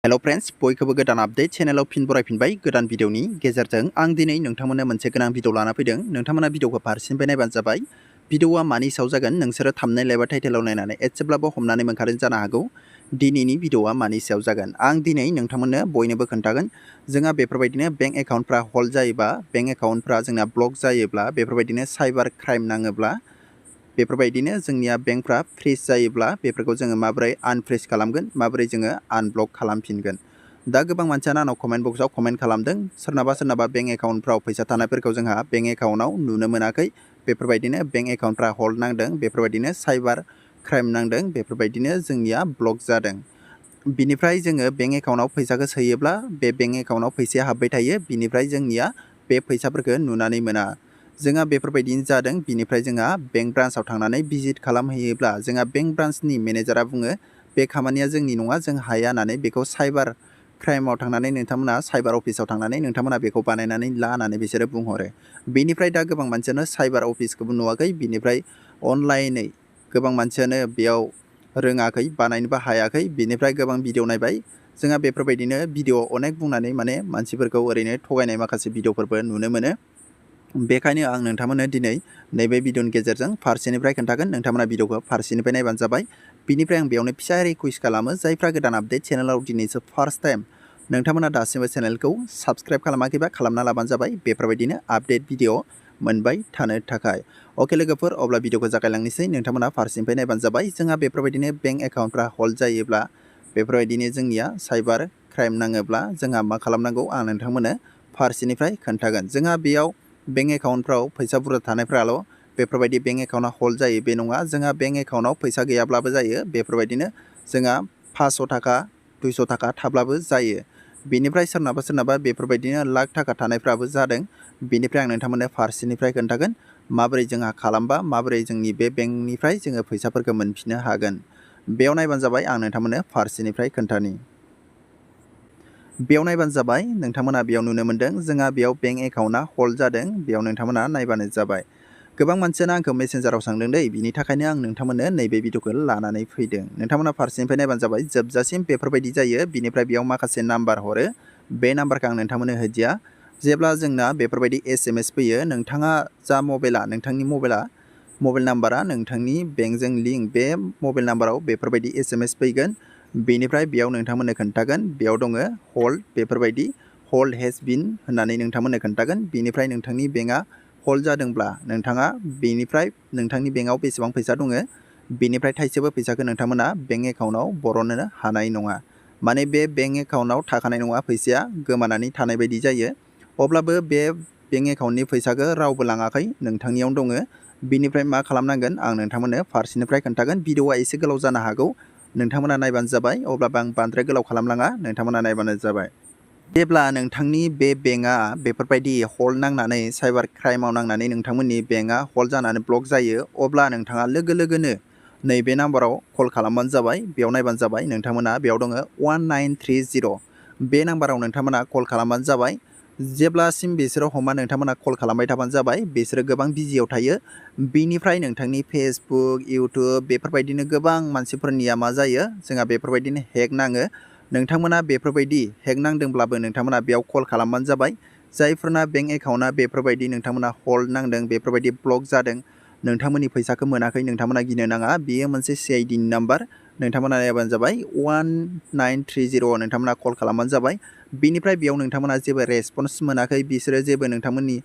Hello friends बयखौबो गोदान update चेनेलाव फिन बरायफिनबाय गोदान भिडिअनि गेजेरजों आं दिनै नोंथांमोननो मोनसे गोनां भिडिअ लाना फैदों। नोंथांमोना भिडिअखौ फारसेनिफ्राय नायबानो जाबाय। भिडिअआ मानि सायाव जागोन नोंसोरो थाम्बनेल एबा टाइटेलाव नायनानै एसेब्लाबो हमनानै मोनखादों जानो हागौ दिनैनि भिडिअआ मानि सायाव जागोन। आं दिनै नोंथांमोननो बयनोबो खोन्थागोन जोंहा बेफोरबायदिनो बेंक एकाउन्टफ्रा हल्ड जायोबा बेंक एकाउन्टफ्रा जोंना ब्लक जायोब्ला बेफोरबायदिनो साइबार क्राइम नाङोब्ला बेफोरबायदिनो जोंनिया बेंकफ्रा फ्रिज जायोब्ला बेफोरखौ जोङो माबोरै आनफ्रिज खालामगोन माबोरै जोङो आनब्लक खालामफिनगोन। दा गोबां मानसियानो आंनाव कमेन्ट बक्सआव कमेन्ट खालामदों सोरनाबा बेंक एकाउन्टफ्राव फैसा थानायफोरखौ जोंहा बेंक एकाउन्टआव नुनो मोनाखै, बेफोरबायदिनो बेंक एकाउन्टफ्रा हल्ड नांदों, बेफोरबायदिनो साइबार क्राइम नांदों, बेफोरबायदिनो जोंनिया ब्लक जादों। बिनिफ्राय जोङो बेंक एकाउन्टआव फैसाखौ सोयोब्ला बे बेंक एकाउन्टआव फैसाया हाबबाय थायो, बिनिफ्राय जोंनिया बे फैसाफोरखौ नुनानै मोना। जोंहा बेफोरबायदिनो जादों। बिनिफ्राय जोंहा बेंक ब्रान्चआव थांनानै भिजिट खालामहैयोब्ला जोंहा बेंक ब्रान्चनि मेनेजारा बुङो बे खामानिया जोंनि नङा, जों हाया होननानै बेखौ साइबार क्राइमाव थांनानै नोंथांमोना साइबार अफिसाव थांनानै नोंथांमोना बेखौ बानायनानै ला होननानै बिसोरो बुंहरो। बेनिफ्राय दा गोबां मानसियानो साइबार अफिसखौबो नुवाखै, बिनिफ्राय अनलाइनै गोबां मानसियानो बेयाव रोङाखै, बानायनोबो हायाखै, बिनिफ्राय गोबां भिडिअ नायबाय। जोंहा बेफोरबायदिनो भिडिअ अनेक बुंनानै मानसिफोरखौ ओरैनो थगायनाय माखासे भिडिअफोरबो नुनो मोनो। बेखायनो आं नोंथांमोननो दिनै नैबे भिडिअनि गेजेरजों फारसेनिफ्राय खोन्थागोन, नोंथांमोना भिडिअखौ फारसेनिफ्राय नायबानो जाबाय। बिनिफ्राय आं बेयावनो फिसा रिकुवेस्ट खालामो जायफ्रा गोदान आपडेट चेनेलाव दिनैसो फार्स्ट टाइम नोंथांमोना दासिमबो चेनेलखौ साबस्क्राइब खालामाखैबा खालामना लाबानो जाबाय बेफोरबायदिनो आपडेट भिडिअ मोनबाय थानो थाखाय। अके लोगोफोर, अब्ला भिडिअखौ जागायलांनोसै, नोंथांमोना फारसेनिफ्राय नायबानो जाबाय। जोंहा बेफोरबायदिनो बेंक एकाउन्टफ्रा हल्ड जायोब्ला बेफोरबायदिनो जोंनिया साइबार क्राइम नाङोब्ला जोंहा मा खालामनांगौ आं नोंथांमोननो फारसेनिफ्राय खोन्थागोन। जोंहा बेयाव बेंक एकाउन्टफ्राव फैसा बुरजा थानायफ्राल' बेफोरबायदि बेंक एकाउन्टआ हल्ड जायो बे नङा। जोंहा बेंक एकाउन्टआव फैसा गैयाब्लाबो जायो, बेफोरबायदिनो जोंहा 500 थाखा 200 थाखा थाब्लाबो जायो। बेनिफ्राय सोरनाबा बेफोरबायदिनो लाख थाखा थानायफ्राबो जादों। बेनिफ्राय आं नोंथांमोननो फारसेनिफ्राय खोन्थागोन माबोरै जोंहा खालामबा माबोरै जोंनि बे बेंकनिफ्राय जोङो फैसाफोरखौ मोनफिननो हागोन। बेयाव नायबानो जाबाय, आं नोंथांमोननो फारसेनिफ्राय खोन्थानि। बेयाव नायबानो जाबाय, नोंथांमोना बेयाव नुनो मोन्दों जोंहा बेयाव बेंक एकाउन्टआ हल्ड जादों। बेयाव नोंथांमोना नायबानो जाबाय। गोबां मानसियानो आंखौ मेसेन्जाराव सोंदों दै, बिनि थाखायनो आं नोंथांमोननो नैबे भिडिअखौ लानानै फैदों। नोंथांमोना फारसेनिफ्राय नायबानो जाबाय, जोबजासिम बेफोरबायदि जायो। बिनिफ्राय बेयाव माखासे नाम्बार हरो, बे नाम्बारखौ आं नोंथांमोननो होदिया। जेब्ला जोंना बेफोरबायदि SMS फैयो, नोंथाङा जा नोंथांनि मबाइल नाम्बारा नोंथांनि बेंकजों लिंक, बे मबाइल नाम्बाराव बेफोरबायदि SMS फैगोन। बेनिफ्राय बेयाव नोंथांमोननो खोन्थागोन बेयाव दङ हल्ड, बेफोरबायदि हल्ड हेज बिन होननानै नोंथांमोननो खोन्थागोन। बेनिफ्राय नोंथांनि बेंकआ हल्ड जादोंब्ला नोंथाङा बेनिफ्राय नोंथांनि बेंकआव बेसेबां फैसा दङ बेनिफ्राय थाइसेबो फैसाखौ नोंथांमोना बेंक एकाउन्टआव बरननो हानाय नङा। माने बे बेंक एकाउन्टआव थाखानाय नङा, फैसाया गोमानानै थानाय बायदि जायो। अब्लाबो बे बेंक एकाउन्टनि फैसाखौ रावबो लाङाखै, नोंथांनियावनो दङ। बिनिफ्राय मा खालामनांगोन आं नोंथांमोननो फारसेनिफ्राय खोन्थागोन। भिडिअआ एसे गोलाव जानो हागौ, नोंथांमोना नायबानो जाबाय। अब्लाबो आं बांद्राय गोलाव खालामलाङा, नोंथांमोना नायबानो जाबाय। जेब्ला नोंथांनि बे बेंकआ बेफोरबायदि हल्ड नांनानै साइबार क्राइमाव नांनानै नोंथांमोननि बेंकआ हल्ड जानानै ब्लक जायो, अब्ला नोंथाङा लोगो लोगोनो नैबे नाम्बाराव कल खालामबानो जाबाय। बेयाव नायबानो जाबाय, नोंथांमोना बेयाव दङ 1930, बे नाम्बाराव नोंथांमोना कल खालामबानो जाबाय। जेब्लासिम बिसोरो हमा नोंथांमोना कल खालामबाय थाबानो जाबाय। बिसोरो गोबां बिजियाव थायो। बिनिफ्राय नोंथांनि फेसबुक, इउटुब बेफोरबायदिनो गोबां मानसिफोरनिया मा जायो, जोंहा बेफोरबायदिनो हेक नाङो। नोंथांमोना बेफोरबायदि हेक नांदोंब्लाबो नोंथांमोना बेयाव कल खालामबानो जाबाय। जायफोरना बेंक एकाउन्टआ बेफोरबायदि नोंथांमोना हल्ड नांदों, बेफोरबायदि ब्लक जादों, नोंथांमोननि फैसाखौ मोनाखै, नोंथांमोना गिनो नाङा। बेयो मोनसे CID नि नाम्बार, नोंथांमोना नायबानो जाबाय। 1930 नोंथांमोना कल खालामबानो जाबाय। बिनिफ्राय बेयाव नोंथांमोना जेबो रेसपन्स मोनाखै, बिसोरो जेबो नोंथांमोननि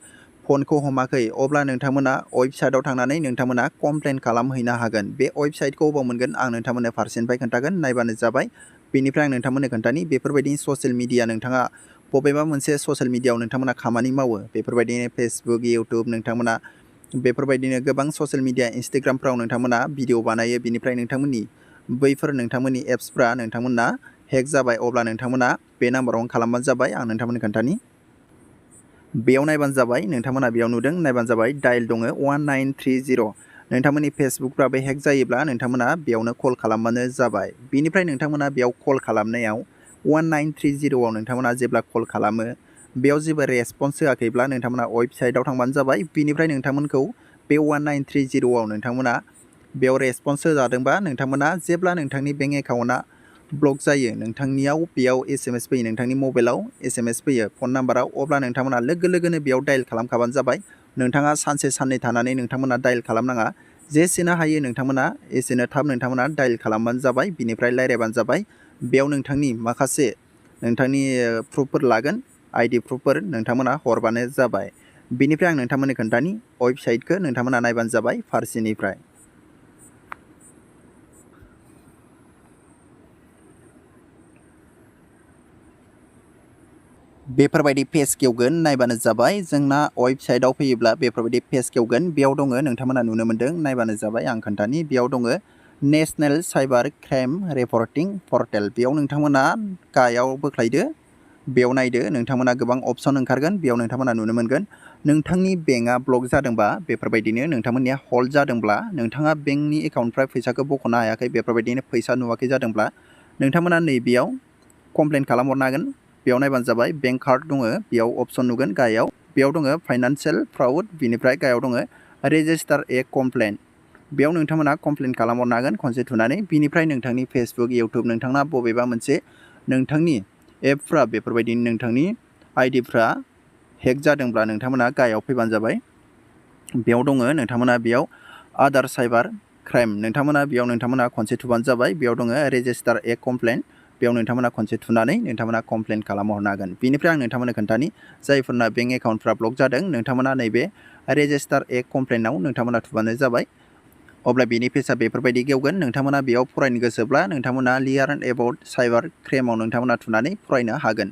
फनखौ हमाखै, अब्ला नोंथांमोना वेबसाइटआव थांनानै नोंथांमोना कमप्लेन खालामहैनो हागोन। बे वेबसाइटखौ अबाव मोनगोन आं नोंथांमोननो फारसेनिफ्राय खोन्थागोन, नायबानो जाबाय। बेनिफ्राय आं नोंथांमोननो खोन्थानि बेफोरबायदि ससियेल मिडिया, नोंथाङा बबेबा मोनसे ससियेल मिडियाआव नोंथांमोना खामानि मावो, बेफोरबायदिनो फेसबुक, इउटुब, नोंथांमोना बेफोरबायदिनो गोबां ससियेल मिडिया इन्स्टाग्रामफ्राव नोंथांमोना भिडिअ बानायो। बिनिफ्राय नोंथांमोननि एप्सफ्रा नोंथांमोना हेक जाबाय, अब्ला नोंथांमोना बे नाम्बारावनो खालामबानो जाबाय। आं नोंथांमोननो खोन्थानि, बेयाव नायबानो जाबाय। नोंथांमोना बेयाव नुदों, नायबानो जाबाय। डायल दङ 1930। नोंथांमोननि फेसबुकफ्राबो हेक जायोब्ला नोंथांमोना बेयावनो कल खालामबानो जाबाय। बिनिफ्राय नोंथांमोना बेयाव कल खालामनायाव 1930आव नोंथांमोना जेब्ला कल खालामो, बेयाव जेबो रेसपन्स होआखैब्ला नोंथांमोना वेबसाइटआव थांबानो जाबाय। बिनिफ्राय नोंथांमोनखौ बे 1930आव नोंथांमोना बेयाव रेसपन्स होजादोंबा नोंथांमोना जेब्ला नोंथांनि बेंक एकाउन्टआ ब्लक जायो नोंथांनियाव बेयाव SMS फैयो नोंथांनि मबाइलाव SMS फैयो फन नाम्बाराव अब्ला नोंथांमोना लोगो लोगोनो बेयाव डायल खालामखाबानो जाबाय नोंथाङा सानसे साननै थानानै नोंथांमोना डायल खालामनाङा जेसेनो हायो नोंथांमोना एसेनो थाब नोंथांमोना डायल खालामबानो जाबाय बिनिफ्राय रायज्लायबानो जाबाय बेयाव नोंथांनि माखासे नोंथांनि प्रुफफोर लागोन ID प्रुफफोर नोंथांमोना हरबानो जाबाय बिनिफ्राय आं नोंथांमोननो खोन्थानि वेबसाइटखौ नोंथांमोना नायबानो जाबाय फारसेनिफ्राय बेफोरबायदि पेज खेवगोन नायबानो जाबाय जोंना वेबसाइटआव फैयोब्ला बेफोरबायदि पेज खेवगोन बेयाव दङ नोंथांमोना नुनो मोन्दों नायबानो जाबाय आं खोन्थानि बेयाव दङ नेशनेल साइबार क्राइम रिपर्टिं पर्टेल बेयाव नोंथांमोना गाहायाव बोख्लायदो बेयाव नायदो नोंथांमोना गोबां अपसन ओंखारगोन बेयाव नोंथांमोना नुनो मोनगोन नोंथांनि बेंकआ ब्लक जादोंबा बेफोरबायदिनो नोंथांमोननिया हल्ड जादोंब्ला नोंथाङा बेंकनि एकाउन्टनिफ्राय फैसाखौ बख'नो हायाखै बेफोरबायदिनो फैसा नुवाखै जादोंब्ला नोंथांमोना नैबेयाव कमप्लेन खालामहरनो हागोन बेयाव नायबानो जाबाय बेंक कार्ड दङ बेयाव अपसन नुगोन गाहायाव बेयाव दङ फाइनान्सियेल फ्रड बिनिफ्राय गाहायाव दङ रेजिस्टार ए कमप्लेन बेयाव नोंथांमोना कमप्लेन खालामहरनो हागोन खनसे थुनानै बिनिफ्राय नोंथांनि फेसबुक इउटुब नोंथांना बबेबा मोनसे नोंथांनि एपफ्रा बेफोरबायदिनो नोंथांनि आइडिफ्रा हेक जादोंब्ला नोंथांमोना गाहायाव फैबानो जाबाय बेयाव दङ नोंथांमोना बेयाव आदार साइबार क्राइम नोंथांमोना खनसे थुबानो जाबाय बेयाव दङ रेजिस्टार ए कमप्लेन बेयाव नोंथांमोना खनसे थुनानै नोंथांमोना कमप्लेन खालामहरनो हागोन बिनिफ्राय आं नोंथांमोननो खोन्थानि जायफोरना बेंक एकाउन्टफ्रा ब्लक जादों नोंथांमोना नैबे रेजिस्टार ए कमप्लेनाव नोंथांमोना थुबानो जाबाय अब्ला बेनि पेजआ बेफोरबायदि गेवगोन नोंथांमोना बेयाव फरायनो गोसोब्ला नोंथांमोना लियार्न एबाउट साइबार क्राइमाव नोंथांमोना थुनानै फरायनो हागोन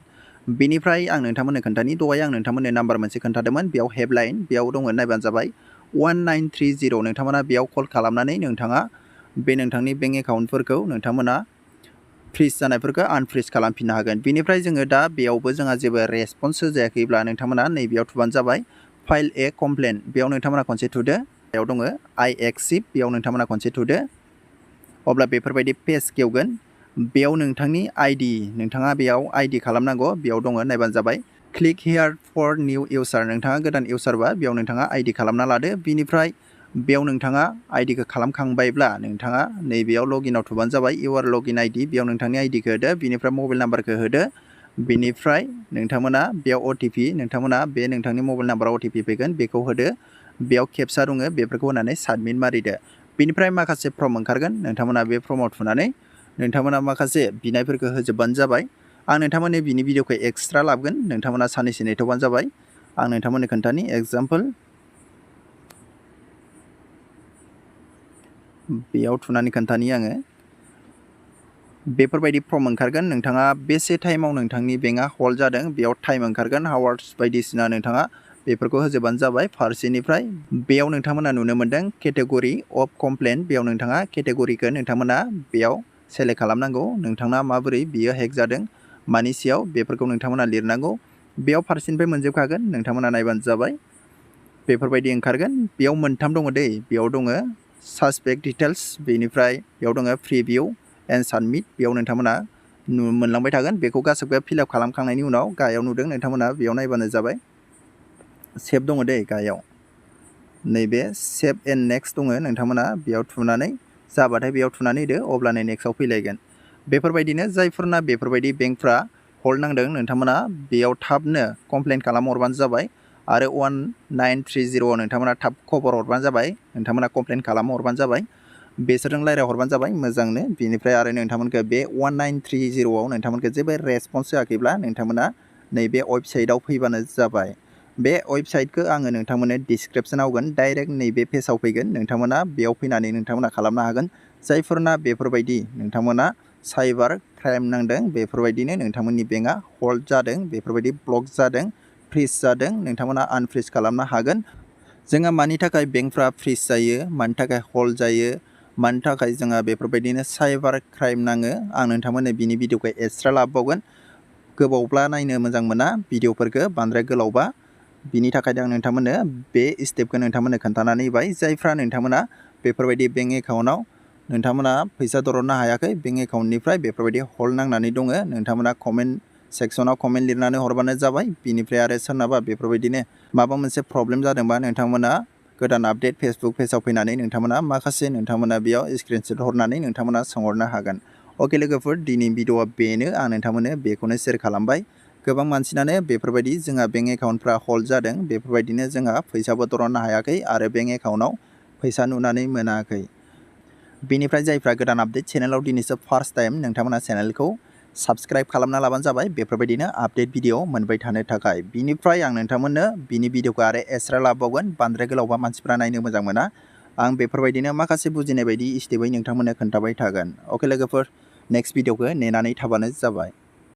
बिनिफ्राय आं नोंथांमोननो खोन्थानि दहाय आं नोंथांमोननो नाम्बार मोनसे खोन्थादोंमोन बेयाव हेल्पलाइन बेयाव दङ नायबानो जाबाय 1930 नोंथांमोना बेयाव कल खालामनानै नोंथाङा बे नोंथांनि बेंक एकाउन्टफोरखौ नोंथांमोना फ्रिज जानायफोरखौ आनफ्रिज खालामफिननो हागोन बिनिफ्राय जोङो दा बेयावबो जोंहा जेबो रेसपन्स होजायाखैब्ला नोंथांमोना नैबेयाव थुबानो जाबाय फाइल ए कमप्लेन बेयाव नोंथांमोना खनसे थुदो बेयाव दङ आइ एक्सेप्ट बेयाव नोंथांमोना खनसे थुदो अब्ला बेफोरबायदि पेज गेवगोन बेयाव नोंथांनि आइडि नोंथाङा बेयाव आइडि खालामनांगौ बेयाव दङ नायबानो जाबाय क्लिक हियार फर निउ इउसार नोंथाङा गोदान इउसारबा बेयाव नोंथाङा आइडि खालामना लादो बिनिफ्राय बेयाव नोंथाङा आइडिखौ खालामखांबायब्ला नोंथाङा नैबेयाव लगिनआव थुबानो जाबाय इउआर लगिन आइडि बेयाव नोंथांनि आइडिखौ होदो बिनिफ्राय मबाइल नाम्बारखौ होदो बिनिफ्राय नोंथांमोना बेयाव OTP नोंथांमोना बे नोंथांनि मबाइल नाम्बाराव OTP फैगोन बेखौ होदो बेयाव केपसा दङ बेफोरखौ होनानै साबमिट मारिदो बिनिफ्राय माखासे फर्म ओंखारगोन नोंथांमोना बे फर्माव थुनानै नोंथांमोना माखासे बिनायफोरखौ होजोबबानो जाबाय आं नोंथांमोननि बिनि भिडिअखौ एक्सट्रा लाबोगोन नोंथांमोना साननैसो नेथ'बानो जाबाय आं नोंथांमोननो खोन्थानि एग्जाम्पल बेयाव थुनानै खोन्थानि आङो बेफोरबायदि फर्म ओंखारगोन नोंथाङा बेसे टाइमाव नोंथांनि बेंकआ हल्ड जादों बेयाव टाइम ओंखारगोन हावार्स बायदिसिना नोंथाङा बेफोरखौ होजोबबानो जाबाय फारसेनिफ्राय बेयाव नोंथांमोना नुनो मोन्दों केटेगरि अफ कमप्लेन बेयाव नोंथाङा केटेगरिखौ नोंथांमोना बेयाव सेलेक्ट खालामनांगौ नोंथांना माबोरै बियो हेक जादों मानि सायाव बेफोरखौ नोंथांमोना लिरनांगौ बेयाव फारसेनिफ्राय मोनजोबखागोन नोंथांमोना नायबानो जाबाय बेफोरबायदि ओंखारगोन बेयाव मोनथाम दङ दै बेयाव दङ सासपेक्ट डिटेल्स बेनिफ्राय बेयाव दङ प्रिभिउ एन्ड साबमिट बेयाव नोंथांमोना मोनलांबाय थागोन बेखौ गासैबो फिलआप खालामखांनायनि उनाव गाहायाव नुदों नोंथांमोना बेयाव नायबानो जाबाय सेभ दङ दै गाहायाव नैबे सेभ एन्ड नेक्स्ट दङ नोंथांमोना बेयाव थुनानै जाबाथाय बेयाव थुनानै होदो अब्लानो नेक्स्टआव फैलायगोन बेफोरबायदिनो जायफोरना बेफोरबायदि बेंकफ्रा हल्ड नांदों नोंथांमोना बेयाव थाबनो कमप्लेन खालामहरबानो जाबाय आरो 1930 नोंथांमोना थाब खबर हरबानो जाबाय नोंथांमोना कमप्लेन खालामहरबानो जाबाय बेसोरजों रायज्लायहरबानो जाबाय मोजांनो बिनिफ्राय आरो नोंथांमोनखौ बे 1930 नोंथांमोनखौ जेबो रेसपन्स होआखैब्ला नोंथांमोना नैबे वेबसाइटआव फैबानो जाबाय बे वेबसाइटखौ आङो नोंथांमोननो डिसक्रिप्सनाव होगोन डाइरेक्ट नैबे पेजाव फैगोन नोंथांमोना बेयाव फैनानै नोंथांमोना खालामनो हागोन जायफोरना बेफोरबायदि नोंथांमोना साइबार क्राइम नांदों बेफोरबायदिनो नोंथांमोननि बेंकआ हल्ड जादों बेफोरबायदि ब्लक जादों फ्रिज जादों नोंथांमोना आनफ्रिज खालामनो हागोन जोंहा मानि थाखाय बेंकफ्रा फ्रिज जायो मानि थाखाय हल्ड जायो मानि थाखाय जोंहा बेफोरबायदिनो साइबार क्राइम नाङो आं नोंथांमोननो बिनि भिडिअखौ एक्सट्रा लाबोबावगोन गोबावब्ला नायनो मोजां मोना भिडिअफोरखौ बांद्राय गोलावबा बिनि थाखायनो आं नोंथांमोननो बे स्टेपखौ नोंथांमोननो खोन्थानानै होबाय जायफ्रा नोंथांमोना बेफोरबायदि बेंक एकाउन्टआव नोंथांमोना फैसा दरननो हायाखै बेंक एकाउन्टनिफ्राय बेफोरबायदि हल्ड नांनानै दङ नोंथांमोना कमेन्ट सेक्सनाव कमेन्ट लिरनानै हरबानो जाबाय बिनिफ्राय आरो सोरनाबा बेफोरबायदिनो माबा मोनसे प्रब्लेम जादोंबा नोंथांमोना गोदान आपडेट फेसबुक पेजाव फैनानै नोंथांमोना माखासे नोंथांमोना बेयाव स्क्रिनशट हरनानै नोंथांमोना सोंहरनो हागोन अके लोगोफोर दिनै भिडिअआ बेनो आं नोंथांमोननो बेखौनो शेयार खालामबाय गोबां मानसिनानो बेफोरबायदि जोंहा बेंक एकाउन्टफ्रा हल्ड जादों बेफोरबायदिनो जोंहा फैसाबो दरननो हायाखै आरो बेंक एकाउन्टआव फैसा नुनानै मोनाखै बेनिफ्राय जायफ्रा गोदान आपडेट चेनेलाव दिनैसो फार्स्ट टाइम नोंथांमोना चेनेलखौ साबस्क्राइब खालामना लाबानो जाबाय बेफोरबायदिनो आपडेट भिडिअ मोनबाय थानो थाखाय बिनिफ्राय आं नोंथांमोननो बिनि भिडिअखौ आरो एक्सट्रा लाबावगोन बांद्राय गोलावबा मानसिफ्रा नायनो मोजां मोना आं बेफोरबायदिनो माखासे बुजिनाय बायदि स्टेपै नोंथांमोननो खोन्थाबाय थागोन अके लोगोफोर नेक्स्ट भिडिअखौ नेनानै थाबानो जाबाय।